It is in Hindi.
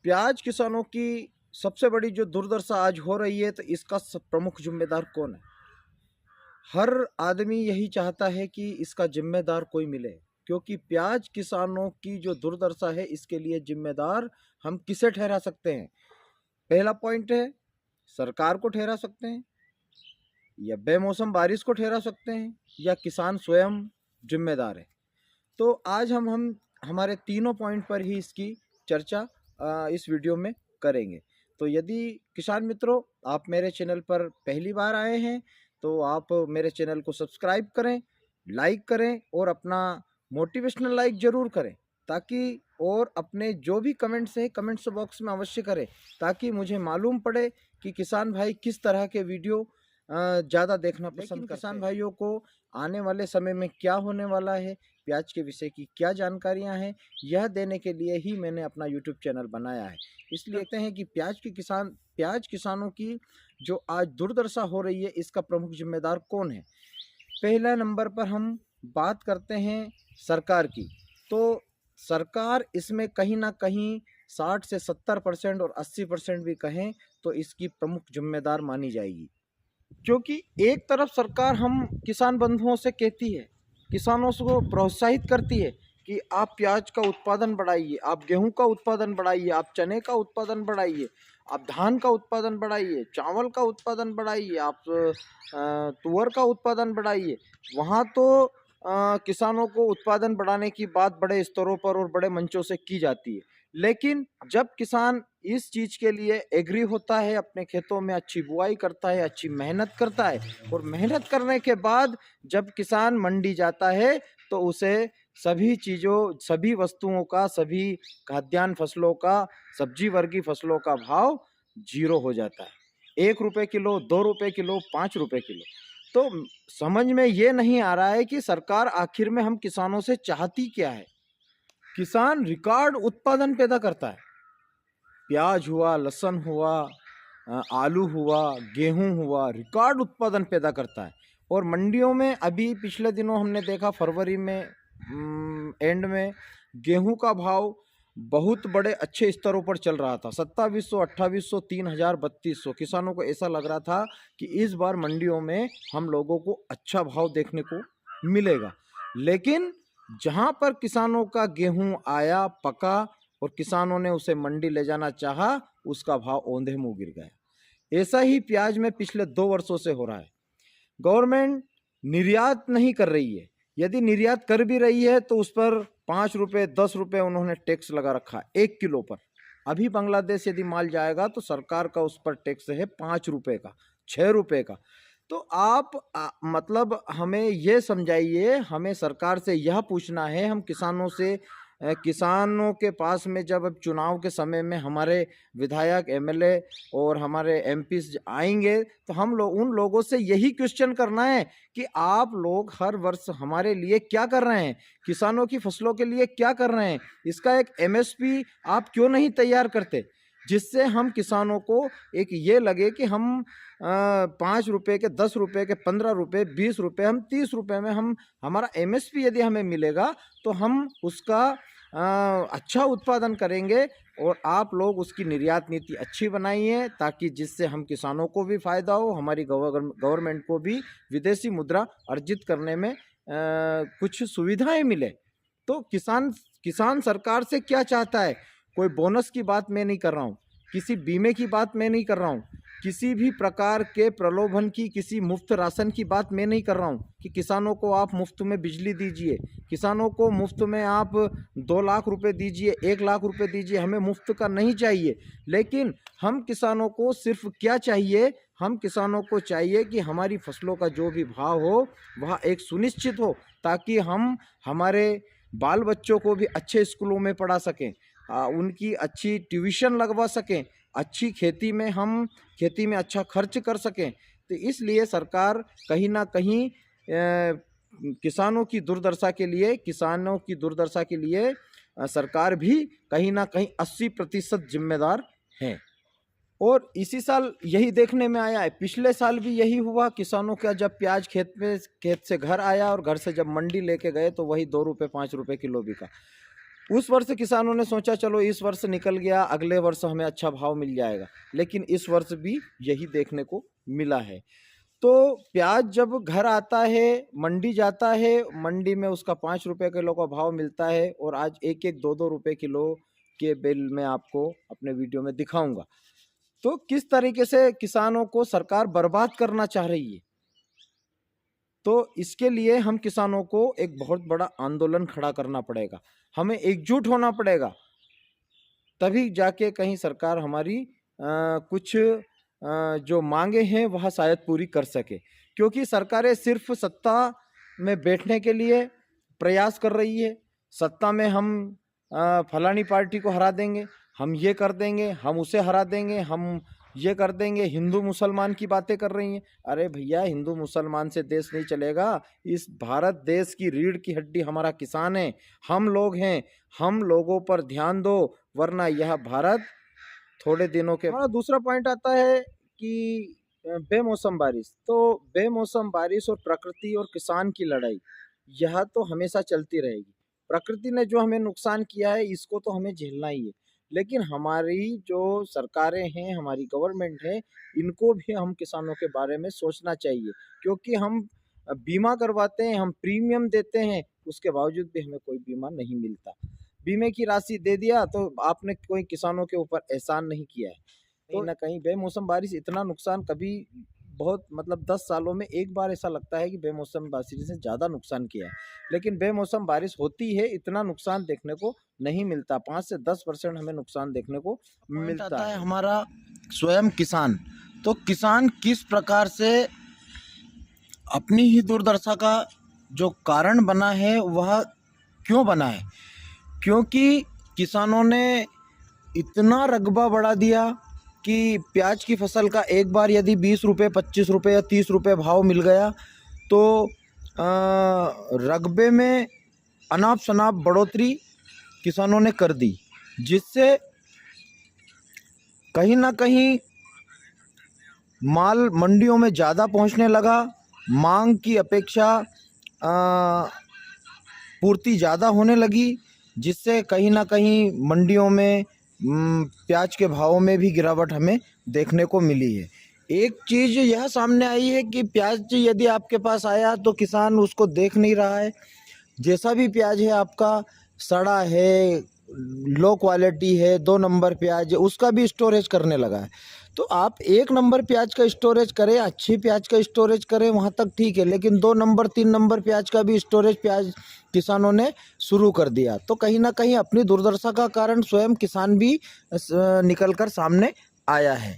प्याज किसानों की सबसे बड़ी जो दुर्दशा आज हो रही है, तो इसका प्रमुख जिम्मेदार कौन है? हर आदमी यही चाहता है कि इसका जिम्मेदार कोई मिले, क्योंकि प्याज किसानों की जो दुर्दशा है इसके लिए जिम्मेदार हम किसे ठहरा सकते हैं? पहला पॉइंट है, सरकार को ठहरा सकते हैं, या बेमौसम बारिश को ठहरा सकते हैं, या किसान स्वयं जिम्मेदार है। तो आज हम हमारे तीनों पॉइंट पर ही इसकी चर्चा इस वीडियो में करेंगे। तो यदि किसान मित्रों आप मेरे चैनल पर पहली बार आए हैं, तो आप मेरे चैनल को सब्सक्राइब करें, लाइक करें और अपना मोटिवेशनल लाइक ज़रूर करें, ताकि और अपने जो भी कमेंट्स हैं कमेंट्स बॉक्स में अवश्य करें, ताकि मुझे मालूम पड़े कि किसान भाई किस तरह के वीडियो ज़्यादा देखना पसंद करते हैं। किसान भाइयों को आने वाले समय में क्या होने वाला है, प्याज के विषय की क्या जानकारियां हैं, यह देने के लिए ही मैंने अपना यूट्यूब चैनल बनाया है। इसलिए कहते हैं कि प्याज किसानों की जो आज दुर्दशा हो रही है, इसका प्रमुख जिम्मेदार कौन है? पहला नंबर पर हम बात करते हैं सरकार की। तो सरकार इसमें कहीं ना कहीं 60 से 70% और 80% भी कहें तो इसकी प्रमुख जिम्मेदार मानी जाएगी, क्योंकि एक तरफ सरकार हम किसान बंधुओं से कहती है, किसानों को प्रोत्साहित करती है कि आप प्याज का उत्पादन बढ़ाइए, आप गेहूं का उत्पादन बढ़ाइए, आप चने का उत्पादन बढ़ाइए, आप धान का उत्पादन बढ़ाइए, चावल का उत्पादन बढ़ाइए, आप तुअर का उत्पादन बढ़ाइए। वहाँ तो किसानों को उत्पादन बढ़ाने की बात बड़े स्तरों पर और बड़े मंचों से की जाती है, लेकिन जब किसान इस चीज के लिए एग्री होता है, अपने खेतों में अच्छी बुआई करता है, अच्छी मेहनत करता है, और मेहनत करने के बाद जब किसान मंडी जाता है, तो उसे सभी चीजों, सभी वस्तुओं का, सभी खाद्यान्न फसलों का, सब्जी वर्गीय फसलों का भाव 0 हो जाता है। 1 रुपए किलो, 2 रुपए किलो, 5 रुपए किलो। तो समझ में ये नहीं आ रहा है कि सरकार आखिर में हम किसानों से चाहती क्या है। किसान रिकॉर्ड उत्पादन पैदा करता है, प्याज हुआ, लहसुन हुआ, आलू हुआ, गेहूं हुआ, रिकॉर्ड उत्पादन पैदा करता है। और मंडियों में अभी पिछले दिनों हमने देखा, फरवरी में एंड में गेहूं का भाव बहुत बड़े अच्छे स्तरों पर चल रहा था, 2700, 2800, 3000, 3200। किसानों को ऐसा लग रहा था कि इस बार मंडियों में हम लोगों को अच्छा भाव देखने को मिलेगा। लेकिन जहां पर किसानों का गेहूं आया, पका और किसानों ने उसे मंडी ले जाना चाहा, उसका भाव औंधे मुंह गिर गया। ऐसा ही प्याज में पिछले 2 वर्षों से हो रहा है। गवर्नमेंट निर्यात नहीं कर रही है, यदि निर्यात कर भी रही है तो उस पर 5 रुपए 10 रुपए उन्होंने टैक्स लगा रखा 1 किलो पर। अभी बांग्लादेश यदि माल जाएगा तो सरकार का उस पर टैक्स है 5 रुपए का, 6 रुपए का। तो आप मतलब हमें ये समझाइए, हमें सरकार से यह पूछना है, हम किसानों से किसानों के पास में जब अब चुनाव के समय में हमारे विधायक, एमएलए और हमारे एमपी आएंगे, तो हम लोग उन लोगों से यही क्वेश्चन करना है कि आप लोग हर वर्ष हमारे लिए क्या कर रहे हैं, किसानों की फसलों के लिए क्या कर रहे हैं, इसका एक एमएसपी आप क्यों नहीं तैयार करते, जिससे हम किसानों को एक ये लगे कि हम 5 रुपए के, 10 रुपए के, 15 रुपए, 20 रुपए, हम 30 रुपए में हम हमारा एमएसपी यदि हमें मिलेगा तो हम उसका अच्छा उत्पादन करेंगे। और आप लोग उसकी निर्यात नीति अच्छी बनाइए, ताकि जिससे हम किसानों को भी फायदा हो, हमारी गवर्नमेंट को भी विदेशी मुद्रा अर्जित करने में कुछ सुविधाएं मिले। तो किसान सरकार से क्या चाहता है? कोई बोनस की बात मैं नहीं कर रहा हूँ, किसी बीमे की बात मैं नहीं कर रहा हूँ, किसी भी प्रकार के प्रलोभन की, किसी मुफ्त राशन की बात मैं नहीं कर रहा हूँ कि किसानों को आप मुफ्त में बिजली दीजिए, किसानों को मुफ्त में आप 2 लाख रुपए दीजिए, 1 लाख रुपए दीजिए। हमें मुफ्त का नहीं चाहिए, लेकिन हम किसानों को सिर्फ क्या चाहिए, हम किसानों को चाहिए कि हमारी फसलों का जो भी भाव हो वह एक सुनिश्चित हो, ताकि हम हमारे बाल बच्चों को भी अच्छे स्कूलों में पढ़ा सकें, उनकी अच्छी ट्यूशन लगवा सकें, अच्छी खेती में अच्छा खर्च कर सकें। तो इसलिए सरकार कहीं ना कहीं किसानों की दुर्दशा के लिए सरकार भी कहीं ना कहीं 80% जिम्मेदार है। और इसी साल यही देखने में आया है, पिछले साल भी यही हुआ। किसानों का जब प्याज खेत से घर आया और घर से जब मंडी लेके गए तो वही 2 रुपए 5 रुपए किलो बिका। उस वर्ष किसानों ने सोचा चलो इस वर्ष निकल गया, अगले वर्ष हमें अच्छा भाव मिल जाएगा, लेकिन इस वर्ष भी यही देखने को मिला है। तो प्याज जब घर आता है, मंडी जाता है, मंडी में उसका 5 रुपये किलो का भाव मिलता है, और आज 1-1, 2-2 रुपये किलो के बिल मैं आपको अपने वीडियो में दिखाऊंगा। तो किस तरीके से किसानों को सरकार बर्बाद करना चाह रही है। तो इसके लिए हम किसानों को एक बहुत बड़ा आंदोलन खड़ा करना पड़ेगा, हमें एकजुट होना पड़ेगा, तभी जाके कहीं सरकार हमारी कुछ जो मांगे हैं वह शायद पूरी कर सके। क्योंकि सरकारें सिर्फ सत्ता में बैठने के लिए प्रयास कर रही है। सत्ता में हम फलानी पार्टी को हरा देंगे, हम ये कर देंगे, हम उसे हरा देंगे, हम ये कर देंगे, हिंदू मुसलमान की बातें कर रही हैं। अरे भैया, हिंदू मुसलमान से देश नहीं चलेगा। इस भारत देश की रीढ़ की हड्डी हमारा किसान है, हम लोग हैं। हम लोगों पर ध्यान दो, वरना यह भारत थोड़े दिनों के। हमारा दूसरा पॉइंट आता है कि बेमौसम बारिश। तो बेमौसम बारिश और प्रकृति और किसान की लड़ाई, यह तो हमेशा चलती रहेगी। प्रकृति ने जो हमें नुकसान किया है, इसको तो हमें झेलना ही है, लेकिन हमारी जो सरकारें हैं, हमारी गवर्नमेंट है, इनको भी हम किसानों के बारे में सोचना चाहिए। क्योंकि हम बीमा करवाते हैं, हम प्रीमियम देते हैं, उसके बावजूद भी हमें कोई बीमा नहीं मिलता। बीमे की राशि दे दिया तो आपने कोई किसानों के ऊपर एहसान नहीं किया है। कहीं ना कहीं बेमौसम बारिश इतना नुकसान कभी बहुत 10 सालों में एक बार ऐसा लगता है कि बेमौसम बारिश से ज़्यादा नुकसान किया है, लेकिन बेमौसम बारिश होती है, इतना नुकसान देखने को नहीं मिलता। 5 से 10% हमें नुकसान देखने को मिलता है। हमारा स्वयं किसान, तो किसान किस प्रकार से अपनी ही दुर्दशा का जो कारण बना है, वह क्यों बना है? क्योंकि किसानों ने इतना रकबा बढ़ा दिया कि प्याज की फसल का एक बार यदि 20 रुपये, 25 रुपये या 30 रुपये भाव मिल गया, तो रकबे में अनाप शनाप बढ़ोतरी किसानों ने कर दी, जिससे कहीं ना कहीं माल मंडियों में ज़्यादा पहुंचने लगा, मांग की अपेक्षा पूर्ति ज़्यादा होने लगी, जिससे कहीं ना कहीं मंडियों में प्याज के भावों में भी गिरावट हमें देखने को मिली है। एक चीज़ यह सामने आई है कि प्याज यदि आपके पास आया तो किसान उसको देख नहीं रहा है। जैसा भी प्याज है आपका, सड़ा है, लो क्वालिटी है, 2 नंबर प्याज है, उसका भी स्टोरेज करने लगा है। तो आप 1 नंबर प्याज का स्टोरेज करें, अच्छी प्याज का स्टोरेज करें, वहाँ तक ठीक है, लेकिन 2 नंबर 3 नंबर प्याज का भी स्टोरेज प्याज किसानों ने शुरू कर दिया। तो कहीं ना कहीं अपनी दुर्दशा का कारण स्वयं किसान भी निकल कर सामने आया है।